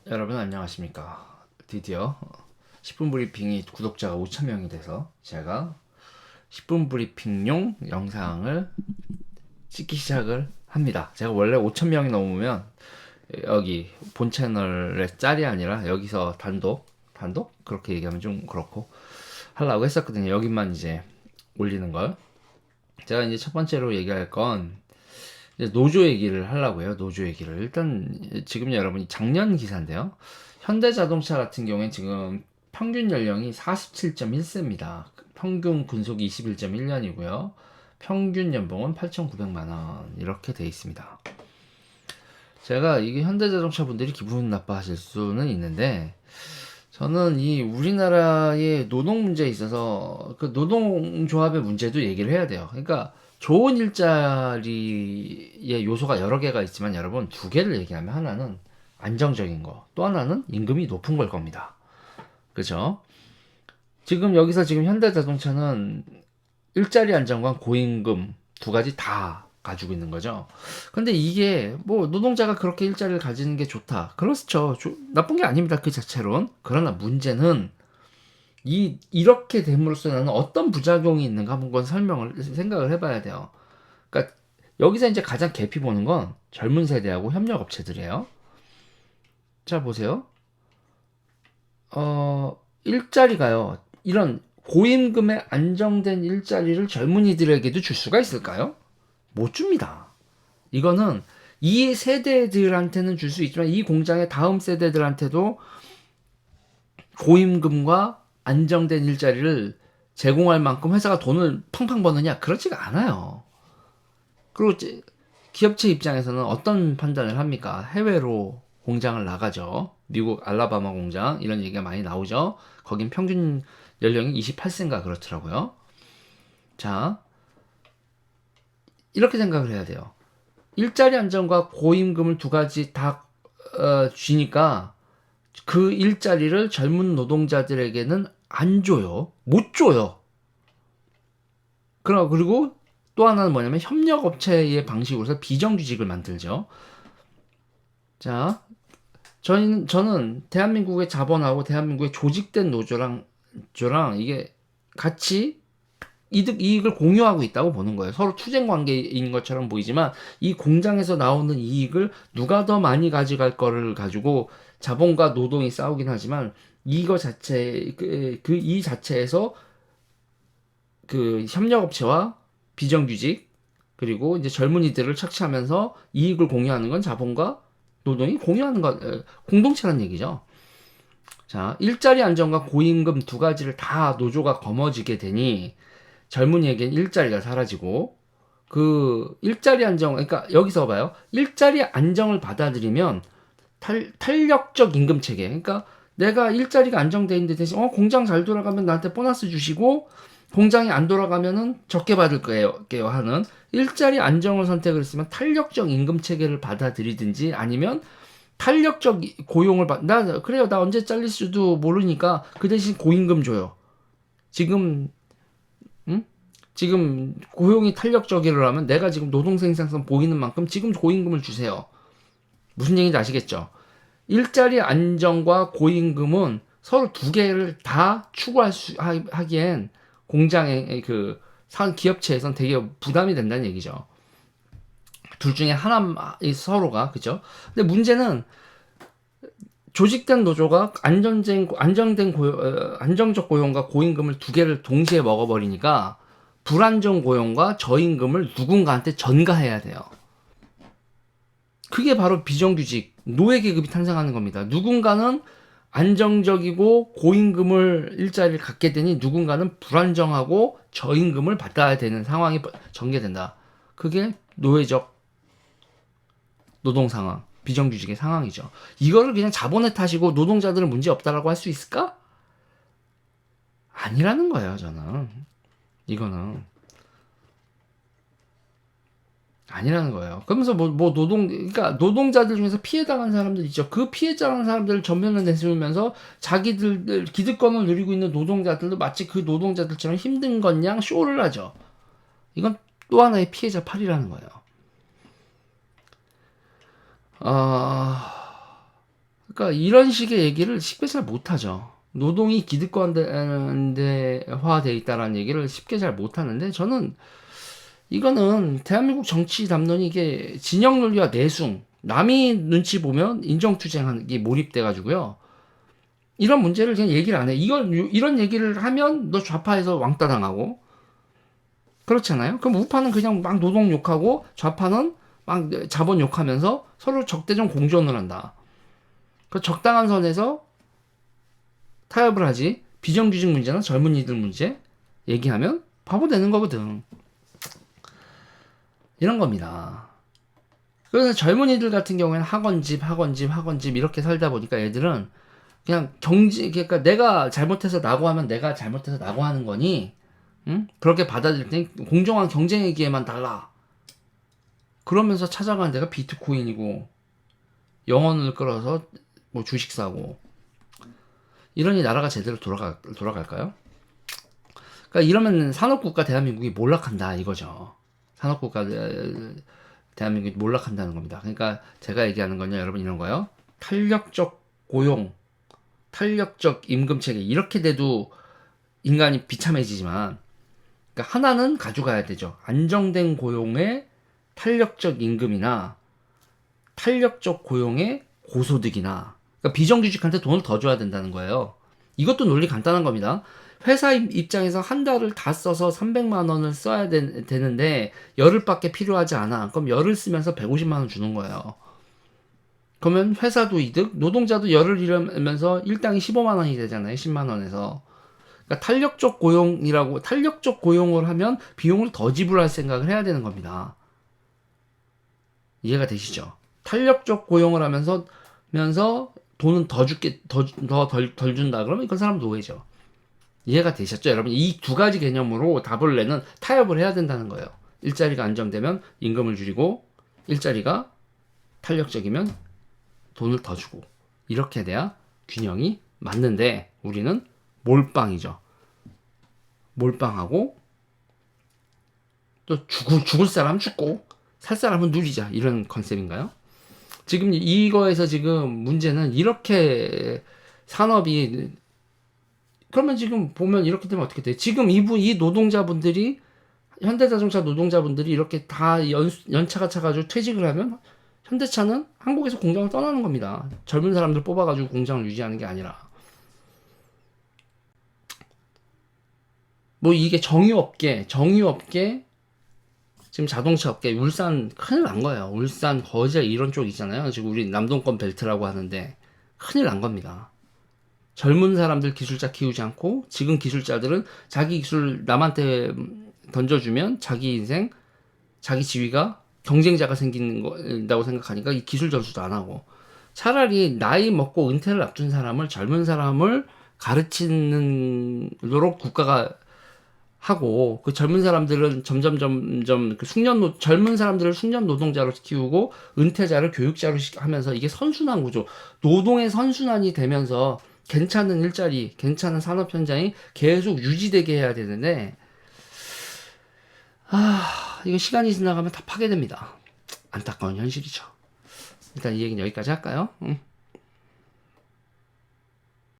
여러분 안녕하십니까. 드디어 10분 브리핑이 구독자가 5,000명이 돼서 제가 10분 브리핑용 영상을 찍기 시작을 합니다. 제가 원래 5,000명이 넘으면 여기 본 채널의 짤이 아니라 여기서 단독 그렇게 얘기하면 좀 그렇고 하려고 했었거든요. 여기만 이제 올리는 걸. 제가 이제 첫 번째로 얘기할 건 이제 노조 얘기를 하려고요. 노조 얘기를. 일단 지금 여러분이 작년 기사인데요. 현대자동차 같은 경우엔 지금 평균 연령이 47.1세입니다. 평균 근속이 21.1년이고요. 평균 연봉은 8,900만 원 이렇게 돼 있습니다. 제가 이게 현대자동차 분들이 기분 나빠하실 수는 있는데 저는 이 우리나라의 노동 문제에 있어서 그 노동조합의 문제도 얘기를 해야 돼요. 그러니까 좋은 일자리의 요소가 여러 개가 있지만 여러분 두 개를 얘기하면 하나는 안정적인 거, 또 하나는 임금이 높은 걸 겁니다. 그죠? 지금 여기서 지금 현대자동차는 일자리 안정과 고임금 두 가지 다 가지고 있는 거죠. 근데 이게 뭐 노동자가 그렇게 일자리를 가지는 게 좋다. 그렇죠. 나쁜 게 아닙니다. 그 자체론. 그러나 문제는 이렇게 됨으로써 나는 어떤 부작용이 있는가 한번 생각을 해봐야 돼요. 그러니까 여기서 이제 가장 개피 보는 건 젊은 세대하고 협력업체들이에요. 자, 보세요. 일자리가요. 이런 고임금에 안정된 일자리를 젊은이들에게도 줄 수가 있을까요? 못 줍니다. 이거는 이 세대들한테는 줄 수 있지만 이 공장의 다음 세대들한테도 고임금과 안정된 일자리를 제공할 만큼 회사가 돈을 팡팡 버느냐? 그렇지가 않아요. 그리고 기업체 입장에서는 어떤 판단을 합니까? 해외로 공장을 나가죠. 미국 알라바마 공장 이런 얘기가 많이 나오죠. 거긴 평균 연령이 28세인가 그렇더라고요. 자, 이렇게 생각을 해야 돼요. 일자리 안정과 고임금을 두 가지 다 쥐니까 그 일자리를 젊은 노동자들에게는 안 줘요. 못 줘요. 그리고 또 하나는 뭐냐면 협력업체의 방식으로서 비정규직을 만들죠. 자, 저는 대한민국의 자본하고 대한민국의 조직된 노조랑 이게 같이 이익을 공유하고 있다고 보는 거예요. 서로 투쟁 관계인 것처럼 보이지만 이 공장에서 나오는 이익을 누가 더 많이 가져갈 거를 가지고 자본과 노동이 싸우긴 하지만 이거 자체 이 자체에서 그 협력업체와 비정규직 그리고 이제 젊은이들을 착취하면서 이익을 공유하는 건 자본과 노동이 공유하는 것 공동체란 얘기죠. 자, 일자리 안정과 고임금 두 가지를 다 노조가 거머쥐게 되니 젊은이에겐 일자리가 사라지고 그 일자리 안정 그러니까 여기서 봐요. 일자리 안정을 받아들이면 탄력적 임금 체계. 그러니까 내가 일자리가 안정돼 있는데 대신 공장 잘 돌아가면 나한테 보너스 주시고 공장이 안 돌아가면은 적게 받을 거예요 하는 일자리 안정을 선택을 했으면 탄력적 임금 체계를 받아들이든지 아니면 탄력적 고용을 그래요 나 언제 잘릴 수도 모르니까 그 대신 고임금 줘요. 지금 응? 지금 고용이 탄력적이라면 내가 지금 노동 생산성 보이는 만큼 지금 고임금을 주세요. 무슨 얘기인지 아시겠죠? 일자리 안정과 고임금은 서로 두 개를 다 하기엔 공장의 그 기업체에선 되게 부담이 된다는 얘기죠. 둘 중에 하나 서로가 그죠? 근데 문제는 조직된 노조가 안정적 고용과 고임금을 두 개를 동시에 먹어버리니까 불안정 고용과 저임금을 누군가한테 전가해야 돼요. 그게 바로 비정규직 노예 계급이 탄생하는 겁니다. 누군가는 안정적이고 고임금을 일자리를 갖게 되니 누군가는 불안정하고 저임금을 받아야 되는 상황이 전개된다. 그게 노예적 노동 상황, 비정규직의 상황이죠. 이거를 그냥 자본의 탓이고 노동자들은 문제 없다라고 할 수 있을까? 아니라는 거예요, 저는. 이거는. 아니라는 거예요. 그러면서 그러니까 노동자들 중에서 피해당한 사람들 있죠. 그 피해당한 사람들을 전면에 내세우면서 자기들 기득권을 누리고 있는 노동자들도 마치 그 노동자들처럼 힘든 것 양 쇼를 하죠. 이건 또 하나의 피해자 팔이라는 거예요. 그러니까 이런 식의 얘기를 쉽게 잘 못하죠. 노동이 기득권화돼 있다라는 얘기를 쉽게 잘 못하는데 저는 이거는 대한민국 정치 담론이 이게 진영 논리와 내숭, 남이 눈치 보면 인정투쟁하기 몰입돼 가지고요. 이런 문제를 그냥 얘기를 안 해. 이런 얘기를 하면 너 좌파에서 왕따 당하고 그렇잖아요. 그럼 우파는 그냥 막 노동 욕하고 좌파는 막 자본 욕하면서 서로 적대적 공존을 한다. 그 적당한 선에서 타협을 하지. 비정규직 문제나 젊은이들 문제 얘기하면 바보 되는 거거든. 이런 겁니다. 그래서 젊은이들 같은 경우에는 학원집 이렇게 살다 보니까 애들은 그냥 그러니까 내가 잘못해서 나고 하면 내가 잘못해서 나고 하는 거니, 응? 그렇게 받아들일 땐 공정한 경쟁의 기회만 달라. 그러면서 찾아가는 데가 비트코인이고, 영혼을 끌어서 뭐 주식 사고, 이러니 나라가 제대로 돌아갈까요? 그러니까 이러면 산업국가 대한민국이 몰락한다 이거죠. 산업국가 대한민국이 몰락한다는 겁니다. 그러니까 제가 얘기하는 건요, 여러분 이런 거요. 탄력적 고용, 탄력적 임금 체계 이렇게 돼도 인간이 비참해지지만, 그러니까 하나는 가져가야 되죠. 안정된 고용의 탄력적 임금이나 탄력적 고용의 고소득이나, 그러니까 비정규직한테 돈을 더 줘야 된다는 거예요. 이것도 논리 간단한 겁니다. 회사 입장에서 한 달을 다 써서 300만 원을 써야 되는데 열흘밖에 필요하지 않아. 그럼 열흘 쓰면서 150만 원 주는 거예요. 그러면 회사도 이득, 노동자도 열흘 일하면서 일당이 15만 원이 되잖아요. 10만 원에서. 그러니까 탄력적 고용을 하면 비용을 더 지불할 생각을 해야 되는 겁니다. 이해가 되시죠? 탄력적 고용을 하면서 돈은 덜 준다. 그러면 이건 사람 노예죠. 이해가 되셨죠, 여러분? 이 두 가지 개념으로 답을 내는 타협을 해야 된다는 거예요. 일자리가 안정되면 임금을 줄이고, 일자리가 탄력적이면 돈을 더 주고, 이렇게 돼야 균형이 맞는데 우리는 몰빵이죠. 몰빵하고 또 죽을 사람 죽고 살 사람은 누리자, 이런 컨셉인가요? 지금 이거에서 지금 문제는 이렇게 산업이, 그러면 지금 보면 이렇게 되면 어떻게 돼? 지금 이 노동자분들이, 현대자동차 노동자분들이 이렇게 다 연차가 차가지고 퇴직을 하면 현대차는 한국에서 공장을 떠나는 겁니다. 젊은 사람들 뽑아가지고 공장을 유지하는 게 아니라. 뭐 이게 정유업계, 지금 자동차 업계, 울산 큰일 난 거예요. 울산, 거제 이런 쪽 있잖아요. 지금 우리 남동권 벨트라고 하는데 큰일 난 겁니다. 젊은 사람들 기술자 키우지 않고 지금 기술자들은 자기 기술 남한테 던져주면 자기 인생, 자기 지위가 경쟁자가 생긴다고 생각하니까 이 기술 전수도 안 하고, 차라리 나이 먹고 은퇴를 앞둔 사람을, 젊은 사람을 가르치도록 국가가 하고, 그 젊은 사람들은 점점 그 젊은 사람들을 숙련 노동자로 키우고 은퇴자를 교육자로 하면서 이게 선순환 구조, 노동의 선순환이 되면서 괜찮은 일자리, 괜찮은 산업 현장이 계속 유지되게 해야 되는데, 이거 시간이 지나가면 다 파괴됩니다. 안타까운 현실이죠. 일단 이 얘기는 여기까지 할까요?